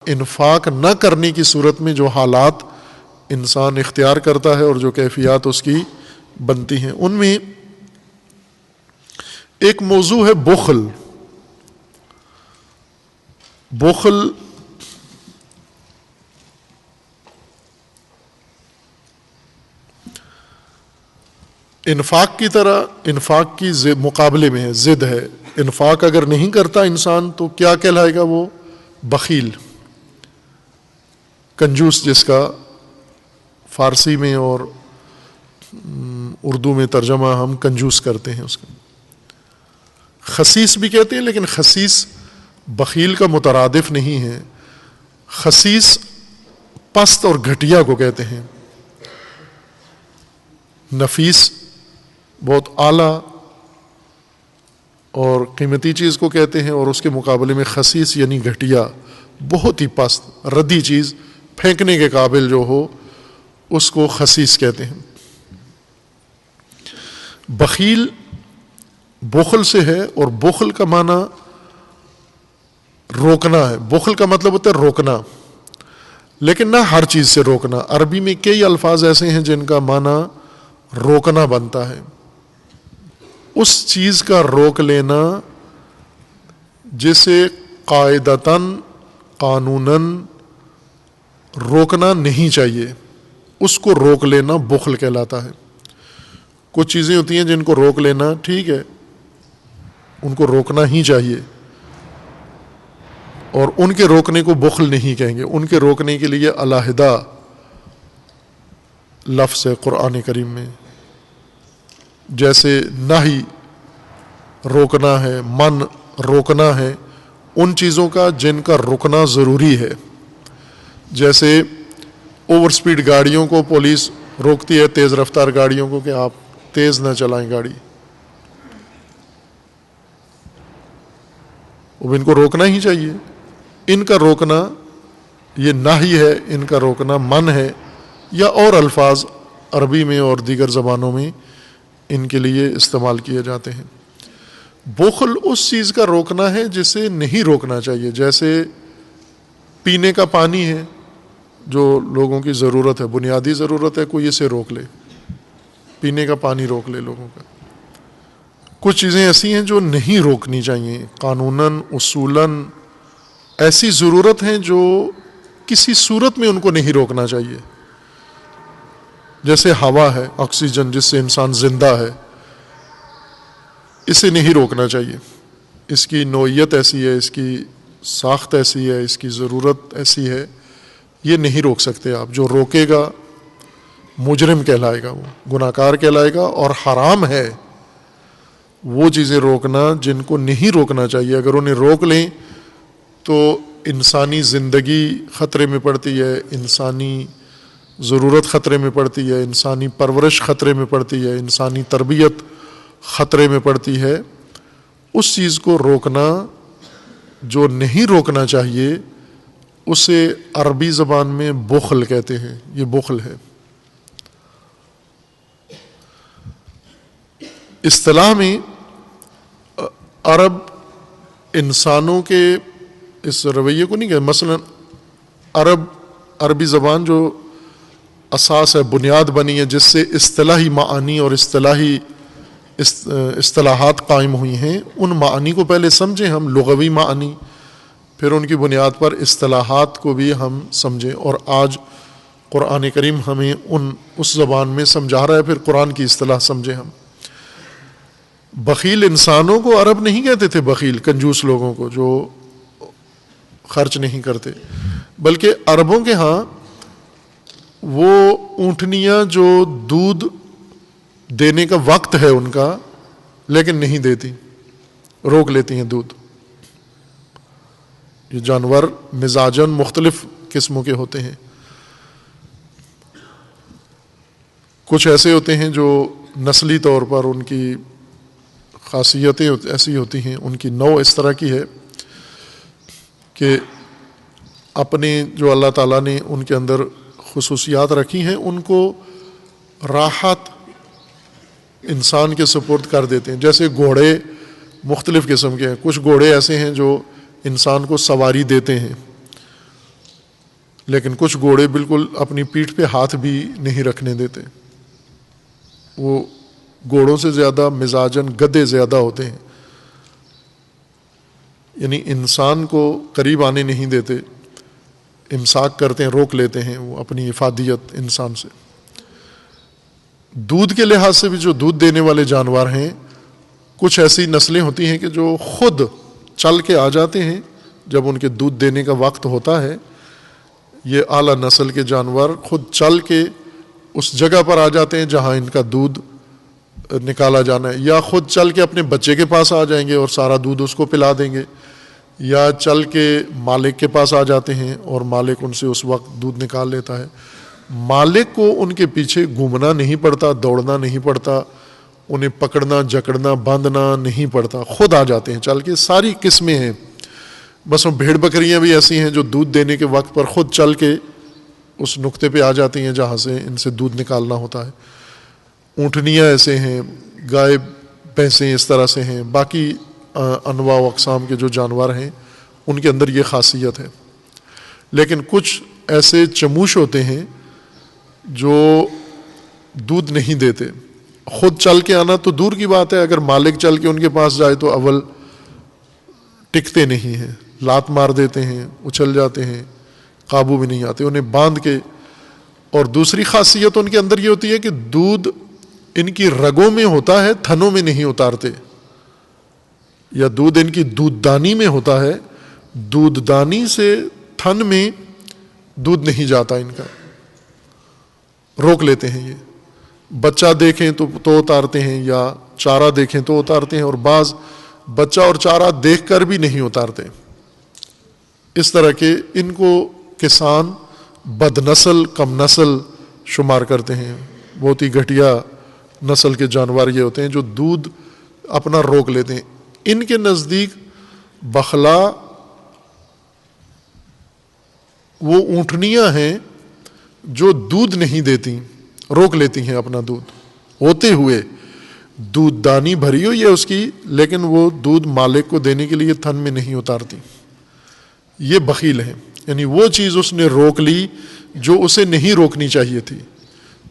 انفاق نہ کرنے کی صورت میں جو حالات انسان اختیار کرتا ہے اور جو کیفیات اس کی بنتی ہیں، ان میں ایک موضوع ہے بخل۔ بخل انفاق کی طرح، انفاق کی مقابلے میں ہے، ضد ہے۔ انفاق اگر نہیں کرتا انسان تو کیا کہلائے گا؟ وہ بخیل، کنجوس، جس کا فارسی میں اور اردو میں ترجمہ ہم کنجوس کرتے ہیں اس کا۔ خسیس بھی کہتے ہیں، لیکن خسیس بخیل کا مترادف نہیں ہے۔ خسیس پست اور گھٹیا کو کہتے ہیں، نفیس بہت اعلیٰ اور قیمتی چیز کو کہتے ہیں، اور اس کے مقابلے میں خسیس یعنی گھٹیا، بہت ہی پست ردی چیز، پھینکنے کے قابل جو ہو اس کو خسیس کہتے ہیں۔ بخیل بخل سے ہے، اور بخل کا معنی روکنا ہے۔ بخل کا مطلب ہوتا ہے روکنا، لیکن نہ ہر چیز سے روکنا۔ عربی میں کئی الفاظ ایسے ہیں جن کا معنی روکنا بنتا ہے۔ اس چیز کا روک لینا جسے قاعدتاً، قانوناً روکنا نہیں چاہیے، اس کو روک لینا بخل کہلاتا ہے۔ کچھ چیزیں ہوتی ہیں جن کو روک لینا ٹھیک ہے، ان کو روکنا ہی چاہیے، اور ان کے روکنے کو بخل نہیں کہیں گے۔ ان کے روکنے کے لیے علیحدہ لفظ ہے قرآن کریم میں، جیسے نہی روکنا ہے، من روکنا ہے ان چیزوں کا جن کا رکنا ضروری ہے۔ جیسے اوور سپیڈ گاڑیوں کو پولیس روکتی ہے، تیز رفتار گاڑیوں کو، کہ آپ تیز نہ چلائیں گاڑی، اب ان کو روکنا ہی چاہیے۔ ان کا روکنا یہ نہی ہے، ان کا روکنا من ہے، یا اور الفاظ عربی میں اور دیگر زبانوں میں ان کے لیے استعمال کیے جاتے ہیں۔ بخل اس چیز کا روکنا ہے جسے نہیں روکنا چاہیے، جیسے پینے کا پانی ہے جو لوگوں کی ضرورت ہے، بنیادی ضرورت ہے، کوئی اسے روک لے، پینے کا پانی روک لے لوگوں کا۔ کچھ چیزیں ایسی ہیں جو نہیں روکنی چاہیے، قانوناً، اصولاً ایسی ضرورت ہیں جو کسی صورت میں ان کو نہیں روکنا چاہیے۔ جیسے ہوا ہے، آکسیجن، جس سے انسان زندہ ہے، اسے نہیں روکنا چاہیے۔ اس کی نوعیت ایسی ہے، اس کی ساخت ایسی ہے، اس کی ضرورت ایسی ہے، یہ نہیں روک سکتے آپ۔ جو روکے گا مجرم کہلائے گا، وہ گناہ کار کہلائے گا، اور حرام ہے وہ چیزیں روکنا جن کو نہیں روکنا چاہیے۔ اگر انہیں روک لیں تو انسانی زندگی خطرے میں پڑتی ہے، انسانی ضرورت خطرے میں پڑتی ہے، انسانی پرورش خطرے میں پڑتی ہے، انسانی تربیت خطرے میں پڑتی ہے۔ اس چیز کو روکنا جو نہیں روکنا چاہیے اسے عربی زبان میں بخل کہتے ہیں۔ یہ بخل ہے۔ اصطلاح میں عرب انسانوں کے اس رویے کو نہیں کہتے۔ مثلا عربی زبان جو اساس ہے، بنیاد بنی ہے، جس سے اصطلاحی معانی اور اصطلاحی اصطلاحات قائم ہوئی ہیں، ان معانی کو پہلے سمجھیں ہم، لغوی معانی، پھر ان کی بنیاد پر اصطلاحات کو بھی ہم سمجھیں۔ اور آج قرآن کریم ہمیں اس زبان میں سمجھا رہا ہے، پھر قرآن کی اصطلاح سمجھیں ہم۔ بخیل انسانوں کو عرب نہیں کہتے تھے، بخیل کنجوس لوگوں کو جو خرچ نہیں کرتے، بلکہ عربوں کے ہاں وہ اونٹنیاں جو دودھ دینے کا وقت ہے ان کا لیکن نہیں دیتی، روک لیتی ہیں دودھ۔ یہ جانور مزاجاً مختلف قسموں کے ہوتے ہیں۔ کچھ ایسے ہوتے ہیں جو نسلی طور پر ان کی خاصیتیں ایسی ہوتی ہیں، ان کی نوع اس طرح کی ہے کہ اپنے جو اللہ تعالیٰ نے ان کے اندر خصوصیات رکھی ہیں ان کو راحت انسان کے سپرد کر دیتے ہیں۔ جیسے گھوڑے مختلف قسم کے ہیں، کچھ گھوڑے ایسے ہیں جو انسان کو سواری دیتے ہیں، لیکن کچھ گھوڑے بالکل اپنی پیٹھ پہ ہاتھ بھی نہیں رکھنے دیتے، وہ گھوڑوں سے زیادہ مزاجن گدھے زیادہ ہوتے ہیں، یعنی انسان کو قریب آنے نہیں دیتے، امساک کرتے ہیں، روک لیتے ہیں وہ اپنی افادیت انسان سے۔ دودھ کے لحاظ سے بھی جو دودھ دینے والے جانور ہیں، کچھ ایسی نسلیں ہوتی ہیں کہ جو خود چل کے آ جاتے ہیں جب ان کے دودھ دینے کا وقت ہوتا ہے۔ یہ اعلیٰ نسل کے جانور خود چل کے اس جگہ پر آ جاتے ہیں جہاں ان کا دودھ نکالا جانا ہے، یا خود چل کے اپنے بچے کے پاس آ جائیں گے اور سارا دودھ اس کو پلا دیں گے، یا چل کے مالک کے پاس آ جاتے ہیں اور مالک ان سے اس وقت دودھ نکال لیتا ہے۔ مالک کو ان کے پیچھے گھومنا نہیں پڑتا، دوڑنا نہیں پڑتا، انہیں پکڑنا جکڑنا باندھنا نہیں پڑتا، خود آ جاتے ہیں چل کے۔ ساری قسمیں ہیں، بس وہ بھیڑ بکریاں بھی ایسی ہیں جو دودھ دینے کے وقت پر خود چل کے اس نقطے پہ آ جاتی ہیں جہاں سے ان سے دودھ نکالنا ہوتا ہے۔ اونٹنیاں ایسے ہیں، گائے بھینسیں اس طرح سے ہیں، باقی انواع و اقسام کے جو جانور ہیں ان کے اندر یہ خاصیت ہے۔ لیکن کچھ ایسے چموش ہوتے ہیں جو دودھ نہیں دیتے، خود چل کے آنا تو دور کی بات ہے، اگر مالک چل کے ان کے پاس جائے تو اول ٹکتے نہیں ہیں، لات مار دیتے ہیں، اچھل جاتے ہیں، قابو بھی نہیں آتے، انہیں باندھ کے۔ اور دوسری خاصیت ان کے اندر یہ ہوتی ہے کہ دودھ ان کی رگوں میں ہوتا ہے، تھنوں میں نہیں اتارتے، یا دودھ ان کی دودھ دانی میں ہوتا ہے، دودھ دانی سے تھن میں دودھ نہیں جاتا ان کا، روک لیتے ہیں۔ یہ بچہ دیکھیں تو اتارتے ہیں، یا چارہ دیکھیں تو اتارتے ہیں، اور بعض بچہ اور چارہ دیکھ کر بھی نہیں اتارتے۔ اس طرح کے ان کو کسان بد نسل کم نسل شمار کرتے ہیں، بہت ہی گھٹیا نسل کے جانور یہ ہوتے ہیں جو دودھ اپنا روک لیتے ہیں۔ ان کے نزدیک بخلا وہ اونٹنیاں ہیں جو دودھ نہیں دیتی، روک لیتی ہیں اپنا دودھ، ہوتے ہوئے دودھ دانی بھری ہوئی ہے اس کی، لیکن وہ دودھ مالک کو دینے کے لیے تھن میں نہیں اتارتی۔ یہ بخیل ہے، یعنی وہ چیز اس نے روک لی جو اسے نہیں روکنی چاہیے تھی،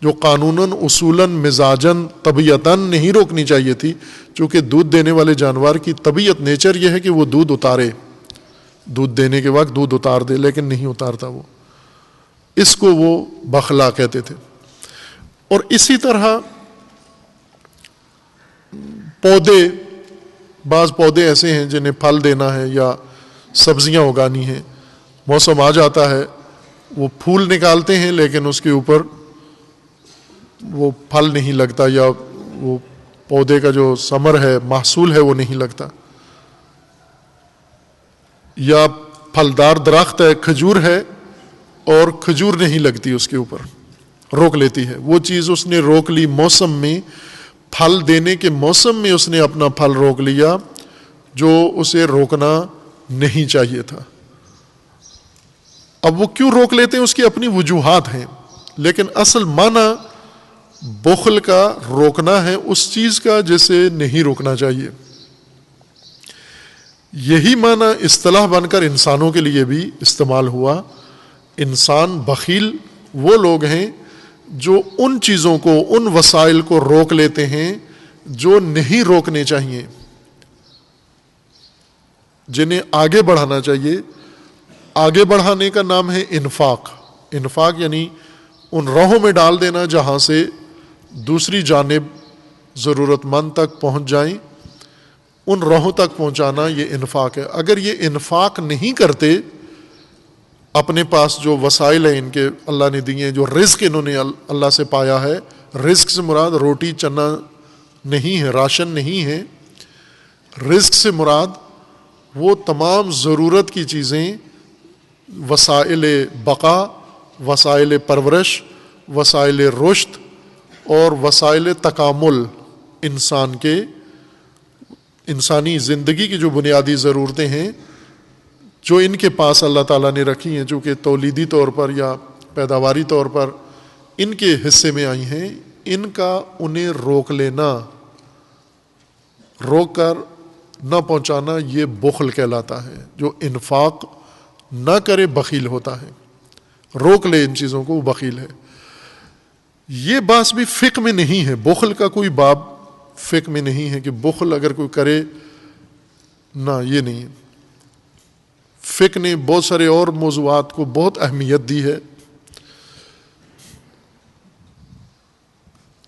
جو قانوناً اصولاً مزاجاً طبیعتاً نہیں روکنی چاہیے تھی، چونکہ دودھ دینے والے جانور کی طبیعت نیچر یہ ہے کہ وہ دودھ اتارے، دودھ دینے کے وقت دودھ اتار دے، لیکن نہیں اتارتا وہ، اس کو وہ بخلا کہتے تھے۔ اور اسی طرح پودے، بعض پودے ایسے ہیں جنہیں پھل دینا ہے یا سبزیاں اگانی ہیں، موسم آ جاتا ہے، وہ پھول نکالتے ہیں لیکن اس کے اوپر وہ پھل نہیں لگتا، یا وہ پودے کا جو ثمر ہے، محصول ہے، وہ نہیں لگتا، یا پھلدار درخت ہے، کھجور ہے، اور کھجور نہیں لگتی اس کے اوپر، روک لیتی ہے۔ وہ چیز اس نے روک لی موسم میں، پھل دینے کے موسم میں اس نے اپنا پھل روک لیا جو اسے روکنا نہیں چاہیے تھا۔ اب وہ کیوں روک لیتے ہیں، اس کی اپنی وجوہات ہیں، لیکن اصل معنی بخل کا روکنا ہے اس چیز کا جسے نہیں روکنا چاہیے۔ یہی معنی اصطلاح بن کر انسانوں کے لیے بھی استعمال ہوا۔ انسان بخیل وہ لوگ ہیں جو ان چیزوں کو، ان وسائل کو روک لیتے ہیں جو نہیں روکنے چاہیے، جنہیں آگے بڑھانا چاہیے۔ آگے بڑھانے کا نام ہے انفاق۔ انفاق یعنی ان راہوں میں ڈال دینا جہاں سے دوسری جانب ضرورت مند تک پہنچ جائیں، ان راہوں تک پہنچانا، یہ انفاق ہے۔ اگر یہ انفاق نہیں کرتے، اپنے پاس جو وسائل ہیں ان کے اللہ نے دیے ہیں، جو رزق انہوں نے اللہ سے پایا ہے، رزق سے مراد روٹی چنا نہیں ہے، راشن نہیں ہے، رزق سے مراد وہ تمام ضرورت کی چیزیں، وسائل بقا، وسائل پرورش، وسائل رشد اور وسائل تکامل، انسان کے انسانی زندگی کی جو بنیادی ضرورتیں ہیں جو ان کے پاس اللہ تعالیٰ نے رکھی ہیں، جو کہ تولیدی طور پر یا پیداواری طور پر ان کے حصے میں آئی ہیں، ان کا انہیں روک لینا، روک کر نہ پہنچانا، یہ بخل کہلاتا ہے۔ جو انفاق نہ کرے بخیل ہوتا ہے۔ روک لے ان چیزوں کو، وہ بخیل ہے۔ یہ بات بھی فقہ میں نہیں ہے، بخل کا کوئی باب فقہ میں نہیں ہے کہ بخل اگر کوئی کرے، نہ یہ نہیں ہے۔ فقہ نے بہت سارے اور موضوعات کو بہت اہمیت دی ہے،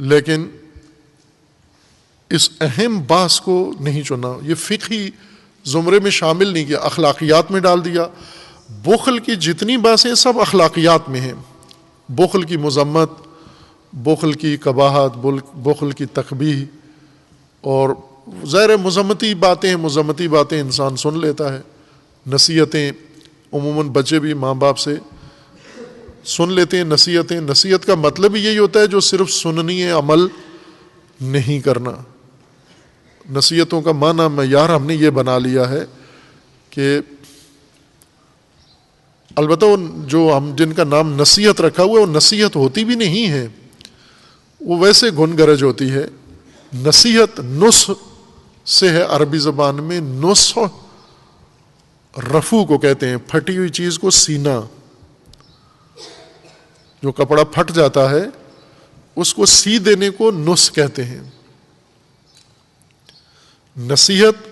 لیکن اس اہم بحث کو نہیں چنا، یہ فقہی زمرے میں شامل نہیں کیا، اخلاقیات میں ڈال دیا۔ بخل کی جتنی باتیں سب اخلاقیات میں ہیں، بخل کی مذمت، بخل کی قباحت، بخل کی تقبیح، اور ظاہر مذمتی باتیں انسان سن لیتا ہے، نصیحتیں عموماً بچے بھی ماں باپ سے سن لیتے ہیں، نصیحت کا مطلب ہی یہی ہوتا ہے جو صرف سننی ہے، عمل نہیں کرنا۔ نصیحتوں کا معنی معیار ہم نے یہ بنا لیا ہے کہ البتہ جو ہم جن کا نام نصیحت رکھا ہوا ہے وہ نصیحت ہوتی بھی نہیں ہے، وہ ویسے گن گرج ہوتی ہے۔ نصیحت نصح سے ہے، عربی زبان میں نصح رفو کو کہتے ہیں، پھٹی ہوئی چیز کو سینا، جو کپڑا پھٹ جاتا ہے اس کو سی دینے کو نصح کہتے ہیں۔ نصیحت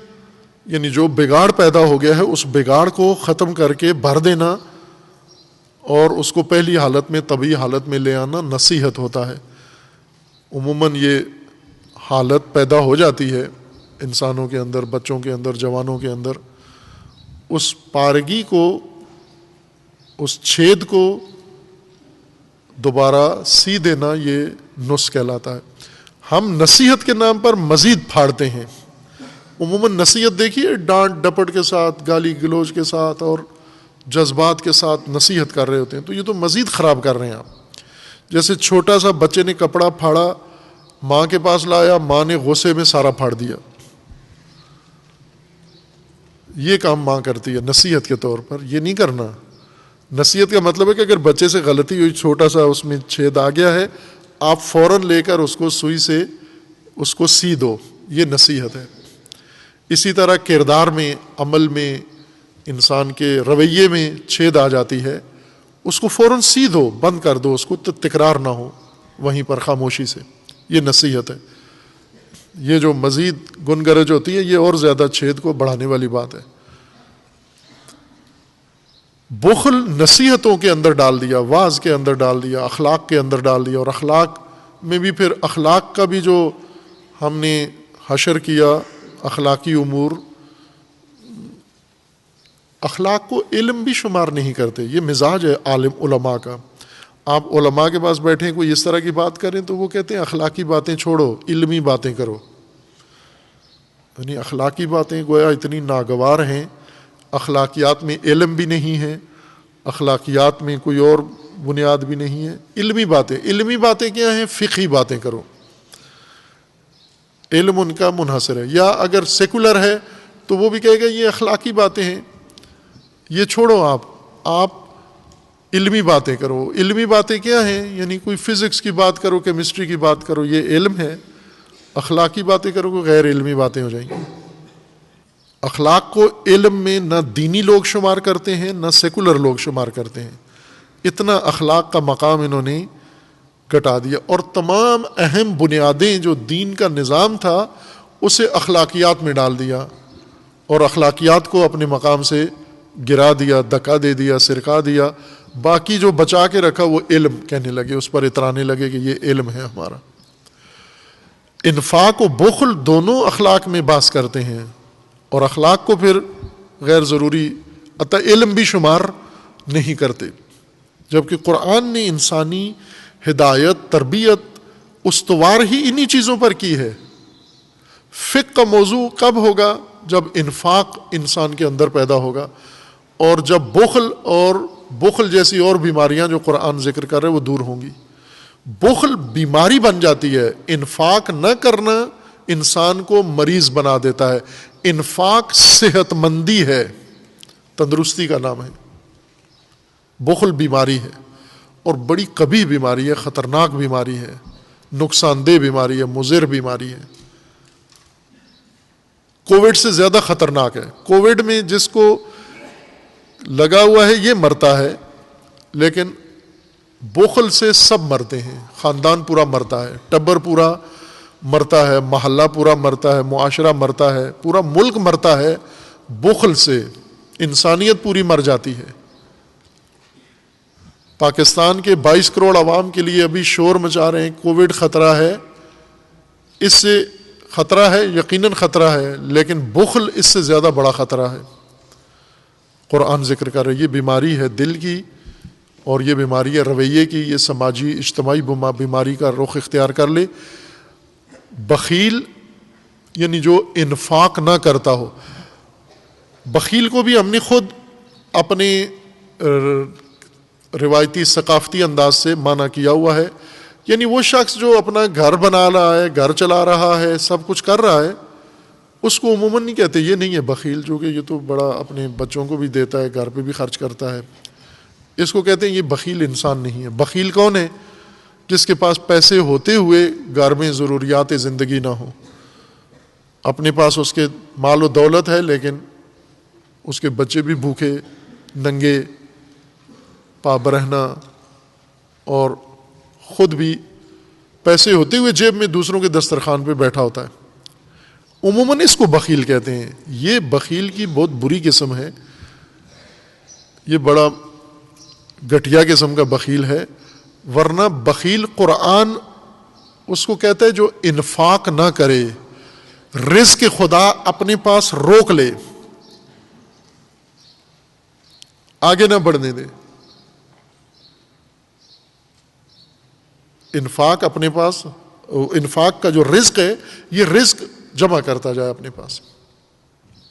یعنی جو بگاڑ پیدا ہو گیا ہے اس بگاڑ کو ختم کر کے بھر دینا اور اس کو پہلی حالت میں، طبیعی حالت میں لے آنا نصیحت ہوتا ہے۔ عموماً یہ حالت پیدا ہو جاتی ہے انسانوں کے اندر، بچوں کے اندر، جوانوں کے اندر، اس پارگی کو، اس چھید کو دوبارہ سی دینا، یہ نصح کہلاتا ہے۔ ہم نصیحت کے نام پر مزید پھاڑتے ہیں۔ عموماً نصیحت دیکھیے ڈانٹ ڈپٹ کے ساتھ، گالی گلوچ کے ساتھ اور جذبات کے ساتھ نصیحت کر رہے ہوتے ہیں، تو یہ تو مزید خراب کر رہے ہیں آپ۔ جیسے چھوٹا سا بچے نے کپڑا پھاڑا، ماں کے پاس لایا، ماں نے غصے میں سارا پھاڑ دیا، یہ کام ماں کرتی ہے نصیحت کے طور پر، یہ نہیں کرنا۔ نصیحت کا مطلب ہے کہ اگر بچے سے غلطی ہوئی، چھوٹا سا اس میں چھید آ گیا ہے، آپ فوراً لے کر اس کو سوئی سے اس کو سی دو، یہ نصیحت ہے۔ اسی طرح کردار میں، عمل میں، انسان کے رویے میں چھید آ جاتی ہے، اس کو فوراً سی دو، بند کر دو، اس کو تکرار نہ ہو وہیں پر خاموشی سے، یہ نصیحت ہے۔ یہ جو مزید گن گرج ہوتی ہے یہ اور زیادہ چھید کو بڑھانے والی بات ہے۔ بخل نصیحتوں کے اندر ڈال دیا، واعظ کے اندر ڈال دیا، اخلاق کے اندر ڈال دیا، اور اخلاق میں بھی پھر اخلاق کا بھی جو ہم نے حشر کیا، اخلاقی امور، اخلاق کو علم بھی شمار نہیں کرتے۔ یہ مزاج ہے عالم علماء کا۔ آپ علماء کے پاس بیٹھیں، کوئی اس طرح کی بات کریں تو وہ کہتے ہیں اخلاقی باتیں چھوڑو، علمی باتیں کرو۔ یعنی اخلاقی باتیں گویا اتنی ناگوار ہیں، اخلاقیات میں علم بھی نہیں ہے، اخلاقیات میں کوئی اور بنیاد بھی نہیں ہے۔ علمی باتیں کیا ہیں؟ فقہی باتیں کرو، علم ان کا منحصر ہے۔ یا اگر سیکولر ہے تو وہ بھی کہے گا یہ اخلاقی باتیں ہیں، یہ چھوڑو، آپ علمی باتیں کرو۔ علمی باتیں کیا ہیں؟ یعنی کوئی فزکس کی بات کرو، کیمسٹری کی بات کرو، یہ علم ہے۔ اخلاقی باتیں کرو کوئی غیر علمی باتیں ہو جائیں گی۔ اخلاق کو علم میں نہ دینی لوگ شمار کرتے ہیں نہ سیکولر لوگ شمار کرتے ہیں، اتنا اخلاق کا مقام انہوں نے گھٹا دیا، اور تمام اہم بنیادیں جو دین کا نظام تھا اسے اخلاقیات میں ڈال دیا، اور اخلاقیات کو اپنے مقام سے گرا دیا، دھکا دے دیا، سرکا دیا۔ باقی جو بچا کے رکھا وہ علم کہنے لگے، اس پر اترانے لگے کہ یہ علم ہے ہمارا۔ انفاق و بخل دونوں اخلاق میں باس کرتے ہیں، اور اخلاق کو پھر غیر ضروری عطا علم بھی شمار نہیں کرتے، جبکہ قرآن نے انسانی ہدایت، تربیت استوار ہی انہی چیزوں پر کی ہے۔ فقہ کا موضوع کب ہوگا؟ جب انفاق انسان کے اندر پیدا ہوگا، اور جب بخل جیسی اور بیماریاں جو قرآن ذکر کر رہے وہ دور ہوں گی۔ بخل بیماری بن جاتی ہے، انفاق نہ کرنا انسان کو مریض بنا دیتا ہے۔ انفاق صحت مندی ہے، تندرستی کا نام ہے، بخل بیماری ہے، اور بڑی قبیح بیماری ہے، خطرناک بیماری ہے، نقصان دہ بیماری ہے، مضر بیماری ہے۔ کووڈ سے زیادہ خطرناک ہے۔ کووڈ میں جس کو لگا ہوا ہے یہ مرتا ہے، لیکن بخل سے سب مرتے ہیں، خاندان پورا مرتا ہے، ٹبر پورا مرتا ہے، محلہ پورا مرتا ہے، معاشرہ مرتا ہے، پورا ملک مرتا ہے بخل سے، انسانیت پوری مر جاتی ہے۔ پاکستان کے 22 کروڑ عوام کے لیے ابھی شور مچا رہے ہیں کووڈ خطرہ ہے، اس سے خطرہ ہے، یقیناً خطرہ ہے، لیکن بخل اس سے زیادہ بڑا خطرہ ہے۔ قرآن ذکر کر رہا ہے یہ بیماری ہے دل کی، اور یہ بیماری ہے رویے کی، یہ سماجی اجتماعی بیماری کا رخ اختیار کر لے۔ بخیل یعنی جو انفاق نہ کرتا ہو، بخیل کو بھی ہم نے خود اپنے روایتی ثقافتی انداز سے معنی کیا ہوا ہے، یعنی وہ شخص جو اپنا گھر بنا رہا ہے، گھر چلا رہا ہے، سب کچھ کر رہا ہے، اس کو عموماً نہیں کہتے یہ نہیں ہے بخیل، جو کہ یہ تو بڑا اپنے بچوں کو بھی دیتا ہے، گھر پہ بھی خرچ کرتا ہے، اس کو کہتے ہیں یہ بخیل انسان نہیں ہے۔ بخیل کون ہے؟ جس کے پاس پیسے ہوتے ہوئے گھر میں ضروریات زندگی نہ ہو، اپنے پاس اس کے مال و دولت ہے لیکن اس کے بچے بھی بھوکے ننگے پا برہنہ، اور خود بھی پیسے ہوتے ہوئے جیب میں دوسروں کے دسترخوان پہ بیٹھا ہوتا ہے، عموماً اس کو بخیل کہتے ہیں۔ یہ بخیل کی بہت بری قسم ہے، یہ بڑا گھٹیا قسم کا بخیل ہے، ورنہ بخیل قرآن اس کو کہتا ہے جو انفاق نہ کرے، رزق خدا اپنے پاس روک لے، آگے نہ بڑھنے دے، انفاق اپنے پاس، انفاق کا جو رزق ہے یہ رزق جمع کرتا جائے اپنے پاس۔